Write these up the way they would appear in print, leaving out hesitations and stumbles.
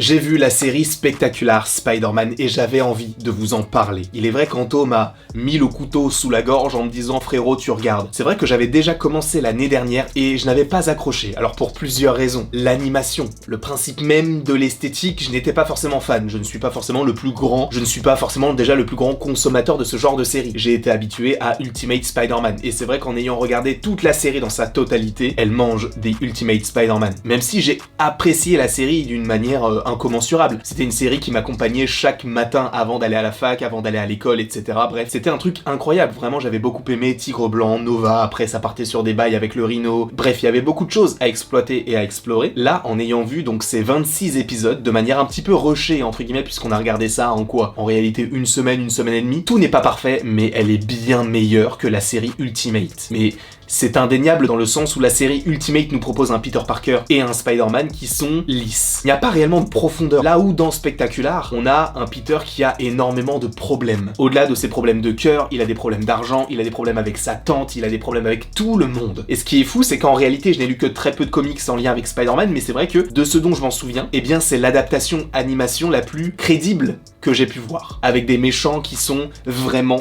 J'ai vu la série Spectacular Spider-Man et j'avais envie de vous en parler. Il est vrai qu'Anto m'a mis le couteau sous la gorge en me disant « Frérot, tu regardes ». C'est vrai que j'avais déjà commencé l'année dernière et je n'avais pas accroché, alors pour plusieurs raisons. L'animation, le principe même de l'esthétique, je n'étais pas forcément fan. Je ne suis pas forcément le plus grand, je ne suis pas forcément déjà le plus grand consommateur de ce genre de série. J'ai été habitué à Ultimate Spider-Man et c'est vrai qu'en ayant regardé toute la série dans sa totalité, elle mange des Ultimate Spider-Man. Même si j'ai apprécié la série d'une manière incommensurable. C'était une série qui m'accompagnait chaque matin avant d'aller à la fac, avant d'aller à l'école, etc. Bref, c'était un truc incroyable. Vraiment, j'avais beaucoup aimé Tigre Blanc, Nova, après ça partait sur des bails avec le Rhino. Bref, il y avait beaucoup de choses à exploiter et à explorer. Là, en ayant vu donc ces 26 épisodes de manière un petit peu rushée, entre guillemets, puisqu'on a regardé ça en quoi? En réalité, une semaine et demie. Tout n'est pas parfait, mais elle est bien meilleure que la série Ultimate. Mais c'est indéniable dans le sens où la série Ultimate nous propose un Peter Parker et un Spider-Man qui sont lisses. Il n'y a pas réellement de profondeur. Là où dans Spectacular, on a un Peter qui a énormément de problèmes. Au-delà de ses problèmes de cœur, il a des problèmes d'argent, il a des problèmes avec sa tante, il a des problèmes avec tout le monde. Et ce qui est fou, c'est qu'en réalité, je n'ai lu que très peu de comics en lien avec Spider-Man, mais c'est vrai que de ce dont je m'en souviens, eh bien c'est l'adaptation animation la plus crédible que j'ai pu voir. Avec des méchants qui sont vraiment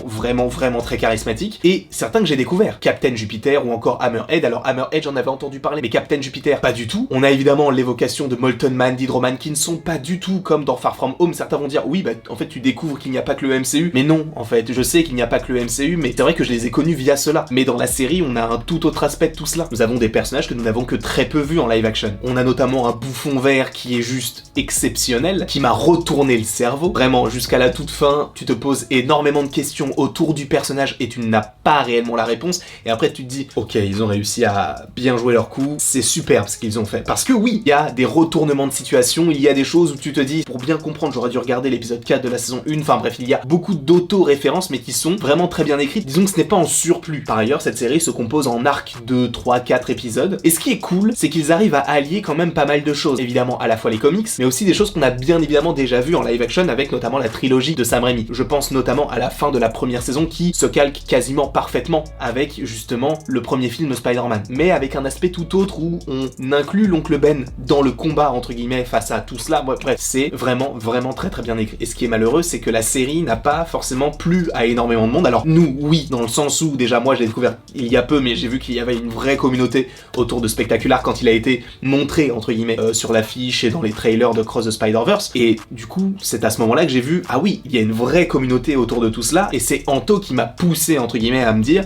très charismatiques, et certains que j'ai découverts. Captain Jupiter ou encore Hammerhead. Alors Hammerhead, j'en avais entendu parler, mais Captain Jupiter, pas du tout. On a évidemment l'évocation de Molten Man, d'Hydro-Man, qui ne sont pas du tout comme dans Far From Home. Certains vont dire, oui, bah en fait tu découvres qu'il n'y a pas que le MCU. Mais non, en fait, je sais qu'il n'y a pas que le MCU, mais c'est vrai que je les ai connus via cela. Mais dans la série, on a un tout autre aspect de tout cela. Nous avons des personnages que nous n'avons que très peu vus en live action. On a notamment un bouffon vert qui est juste exceptionnel, qui m'a retourné le cerveau. Vraiment, jusqu'à la toute fin, tu te poses énormément de questions autour du personnage et tu n'as pas réellement la réponse. Et après, tu te dis, ok, ils ont réussi à bien jouer leur coup, c'est superbe ce qu'ils ont fait. Parce que oui, il y a des retournements de situation, il y a des choses où tu te dis, pour bien comprendre, j'aurais dû regarder l'épisode 4 de la saison 1, enfin bref, il y a beaucoup d'auto-références, mais qui sont vraiment très bien écrites. Disons que ce n'est pas en surplus. Par ailleurs, cette série se compose en arcs de 3, 4 épisodes. Et ce qui est cool, c'est qu'ils arrivent à allier quand même pas mal de choses. Évidemment, à la fois les comics, mais aussi des choses qu'on a bien évidemment déjà vues en live action avec notamment la trilogie de Sam Raimi. Je pense notamment à la fin de la première saison qui se calque quasiment parfaitement avec justement le premier film de Spider-Man, mais avec un aspect tout autre où on inclut l'oncle Ben dans le combat entre guillemets face à tout cela. Bref, c'est vraiment très bien écrit. Et ce qui est malheureux, c'est que la série n'a pas forcément plu à énormément de monde. Alors nous, oui, dans le sens où déjà moi je l'ai découvert il y a peu, mais j'ai vu qu'il y avait une vraie communauté autour de Spectacular quand il a été montré entre guillemets sur l'affiche et dans les trailers de Cross the Spider-Verse. Et du coup, c'est à ce moment-là que j'ai vu, ah oui, il y a une vraie communauté autour de tout cela, et c'est Anto qui m'a poussé entre guillemets à me dire,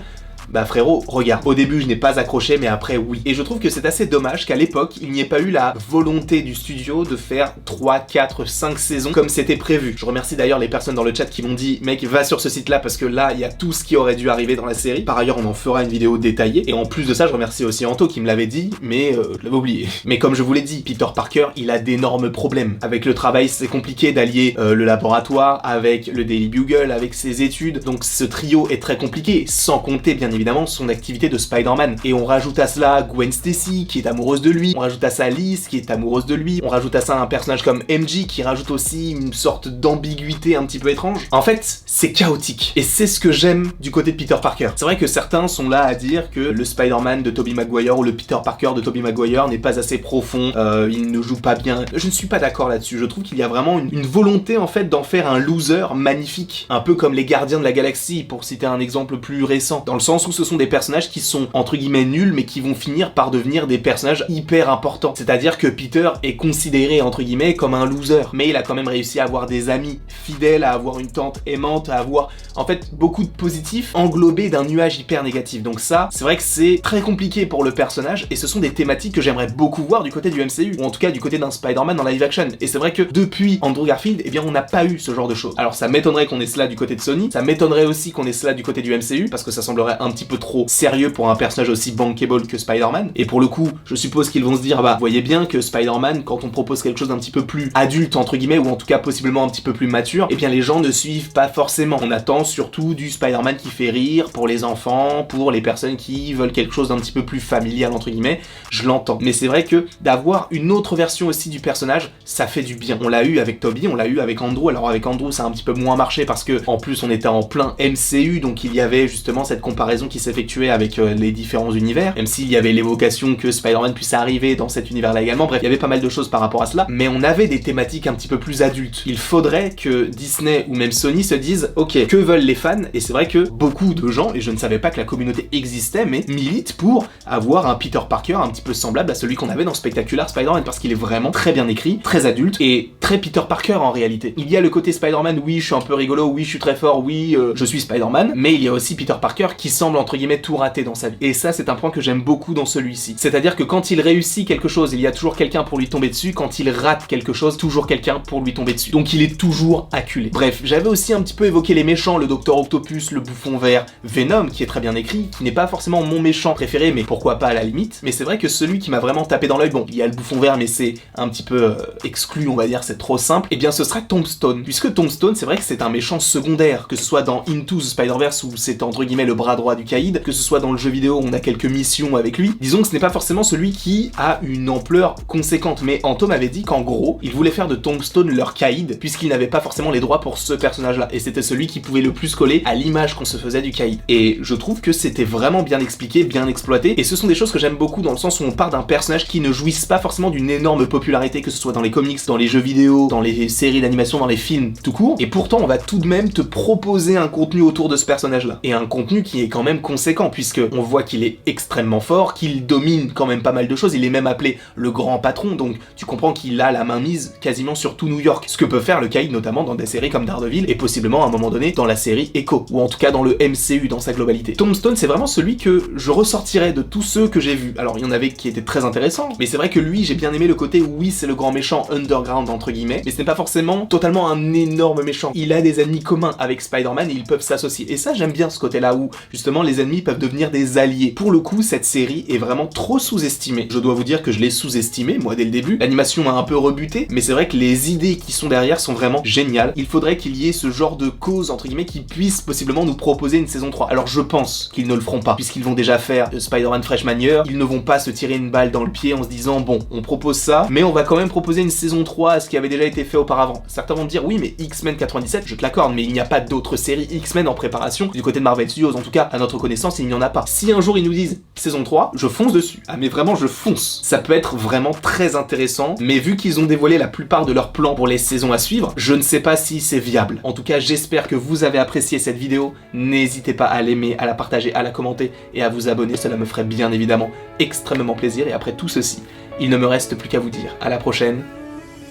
bah frérot, regarde, au début je n'ai pas accroché, mais après oui. Et je trouve que c'est assez dommage qu'à l'époque, il n'y ait pas eu la volonté du studio de faire 3, 4, 5 saisons comme c'était prévu. Je remercie d'ailleurs les personnes dans le chat qui m'ont dit, mec, va sur ce site-là parce que là, il y a tout ce qui aurait dû arriver dans la série. Par ailleurs, on en fera une vidéo détaillée. Et en plus de ça, je remercie aussi Anto qui me l'avait dit, mais je l'avais oublié. Mais comme je vous l'ai dit, Peter Parker, il a d'énormes problèmes. Avec le travail, c'est compliqué d'allier le laboratoire avec le Daily Bugle, avec ses études. Donc ce trio est très compliqué, sans compter bien évidemment son activité de Spider-Man. Et on rajoute à cela Gwen Stacy qui est amoureuse de lui, on rajoute à ça Liz qui est amoureuse de lui, on rajoute à ça un personnage comme MJ qui rajoute aussi une sorte d'ambiguïté un petit peu étrange. En fait, c'est chaotique. Et c'est ce que j'aime du côté de Peter Parker. C'est vrai que certains sont là à dire que le Spider-Man de Tobey Maguire ou le Peter Parker de Tobey Maguire n'est pas assez profond, il ne joue pas bien. Je ne suis pas d'accord là-dessus. Je trouve qu'il y a vraiment une volonté en fait d'en faire un loser magnifique. Un peu comme les Gardiens de la Galaxie, pour citer un exemple plus récent. Dans le sens où ce sont des personnages qui sont entre guillemets nuls mais qui vont finir par devenir des personnages hyper importants. C'est-à-dire que Peter est considéré entre guillemets comme un loser, mais il a quand même réussi à avoir des amis fidèles, à avoir une tante aimante, à avoir en fait beaucoup de positifs englobés d'un nuage hyper négatif. Donc ça, c'est vrai que c'est très compliqué pour le personnage et ce sont des thématiques que j'aimerais beaucoup voir du côté du MCU ou en tout cas du côté d'un Spider-Man en live action. Et c'est vrai que depuis Andrew Garfield, eh bien on n'a pas eu ce genre de choses. Alors ça m'étonnerait qu'on ait cela du côté de Sony, ça m'étonnerait aussi qu'on ait cela du côté du MCU parce que ça semblerait un petit peu trop sérieux pour un personnage aussi bankable que Spider-Man. Et pour le coup, je suppose qu'ils vont se dire, bah, voyez bien que Spider-Man, quand on propose quelque chose d'un petit peu plus adulte, entre guillemets, ou en tout cas possiblement un petit peu plus mature, eh bien les gens ne suivent pas forcément. On attend surtout du Spider-Man qui fait rire pour les enfants, pour les personnes qui veulent quelque chose d'un petit peu plus familial, entre guillemets. Je l'entends. Mais c'est vrai que d'avoir une autre version aussi du personnage, ça fait du bien. On l'a eu avec Tobey, on l'a eu avec Andrew. Alors avec Andrew, ça a un petit peu moins marché parce que, en plus, on était en plein MCU, donc il y avait justement cette comparaison qui s'effectuaient avec les différents univers, même s'il y avait l'évocation que Spider-Man puisse arriver dans cet univers-là également. Bref, il y avait pas mal de choses par rapport à cela, mais on avait des thématiques un petit peu plus adultes. Il faudrait que Disney ou même Sony se disent ok, que veulent les fans? Et c'est vrai que beaucoup de gens, et je ne savais pas que la communauté existait, mais militent pour avoir un Peter Parker un petit peu semblable à celui qu'on avait dans Spectacular Spider-Man, parce qu'il est vraiment très bien écrit, très adulte, et très Peter Parker en réalité. Il y a le côté Spider-Man, oui, je suis un peu rigolo, oui, je suis très fort, oui, je suis Spider-Man, mais il y a aussi Peter Parker qui semble entre guillemets tout rater dans sa vie. Et ça, c'est un point que j'aime beaucoup dans celui-ci. C'est-à-dire que quand il réussit quelque chose, il y a toujours quelqu'un pour lui tomber dessus, quand il rate quelque chose, toujours quelqu'un pour lui tomber dessus. Donc il est toujours acculé. Bref, j'avais aussi un petit peu évoqué les méchants, le Docteur Octopus, le Bouffon Vert, Venom, qui est très bien écrit, qui n'est pas forcément mon méchant préféré, mais pourquoi pas à la limite. Mais c'est vrai que celui qui m'a vraiment tapé dans l'œil, bon, il y a le Bouffon Vert, mais c'est un petit peu exclu, on va dire, c'est trop simple, et bien ce sera Tombstone. Puisque Tombstone, c'est vrai que c'est un méchant secondaire, que ce soit dans Into the Spider-Verse où c'est entre guillemets le bras droit du Caïd, que ce soit dans le jeu vidéo où on a quelques missions avec lui. Disons que ce n'est pas forcément celui qui a une ampleur conséquente, mais Anto m'avait dit qu'en gros, il voulait faire de Tombstone leur Caïd, puisqu'il n'avait pas forcément les droits pour ce personnage-là, et c'était celui qui pouvait le plus coller à l'image qu'on se faisait du Caïd. Et je trouve que c'était vraiment bien expliqué, bien exploité, et ce sont des choses que j'aime beaucoup dans le sens où on part d'un personnage qui ne jouisse pas forcément d'une énorme popularité, que ce soit dans les comics, dans les jeux vidéo, dans les séries d'animation, dans les films, tout court, et pourtant on va tout de même te proposer un contenu autour de ce personnage-là. Et un contenu qui est quand même conséquent, puisque on voit qu'il est extrêmement fort, qu'il domine quand même pas mal de choses, il est même appelé le grand patron, donc tu comprends qu'il a la main mise quasiment sur tout New York, ce que peut faire le Caïd notamment dans des séries comme Daredevil, et possiblement à un moment donné dans la série Echo, ou en tout cas dans le MCU dans sa globalité. Tombstone, c'est vraiment celui que je ressortirais de tous ceux que j'ai vus. Alors il y en avait qui étaient très intéressants, mais c'est vrai que lui, j'ai bien aimé le côté oui, c'est le grand méchant underground entre guillemets, mais ce n'est pas forcément totalement un énorme méchant. Il a des ennemis communs avec Spider-Man et ils peuvent s'associer. Et ça, j'aime bien ce côté-là où justement les ennemis peuvent devenir des alliés. Pour le coup, cette série est vraiment trop sous-estimée. Je dois vous dire que je l'ai sous-estimée, moi, dès le début. L'animation m'a un peu rebuté, mais c'est vrai que les idées qui sont derrière sont vraiment géniales. Il faudrait qu'il y ait ce genre de cause, entre guillemets, qui puisse possiblement nous proposer une saison 3. Alors je pense qu'ils ne le feront pas, puisqu'ils vont déjà faire Spider-Man Freshman Year. Ils ne vont pas se tirer une balle dans le pied en se disant, bon, on propose ça, mais on va quand même proposer une saison 3 à ce qui avait déjà été fait auparavant. Certains vont me dire, oui, mais X-Men 97, je te l'accorde, mais il n'y a pas d'autres séries X-Men en préparation du côté de Marvel Studios. En tout cas, à notre connaissance, il n'y en a pas. Si un jour ils nous disent saison 3, je fonce dessus. Ah mais vraiment, je fonce. Ça peut être vraiment très intéressant, mais vu qu'ils ont dévoilé la plupart de leurs plans pour les saisons à suivre, je ne sais pas si c'est viable. En tout cas, j'espère que vous avez apprécié cette vidéo. N'hésitez pas à l'aimer, à la partager, à la commenter et à vous abonner. Cela me ferait bien évidemment extrêmement plaisir. Et après tout ceci, il ne me reste plus qu'à vous dire à la prochaine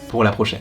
pour la prochaine.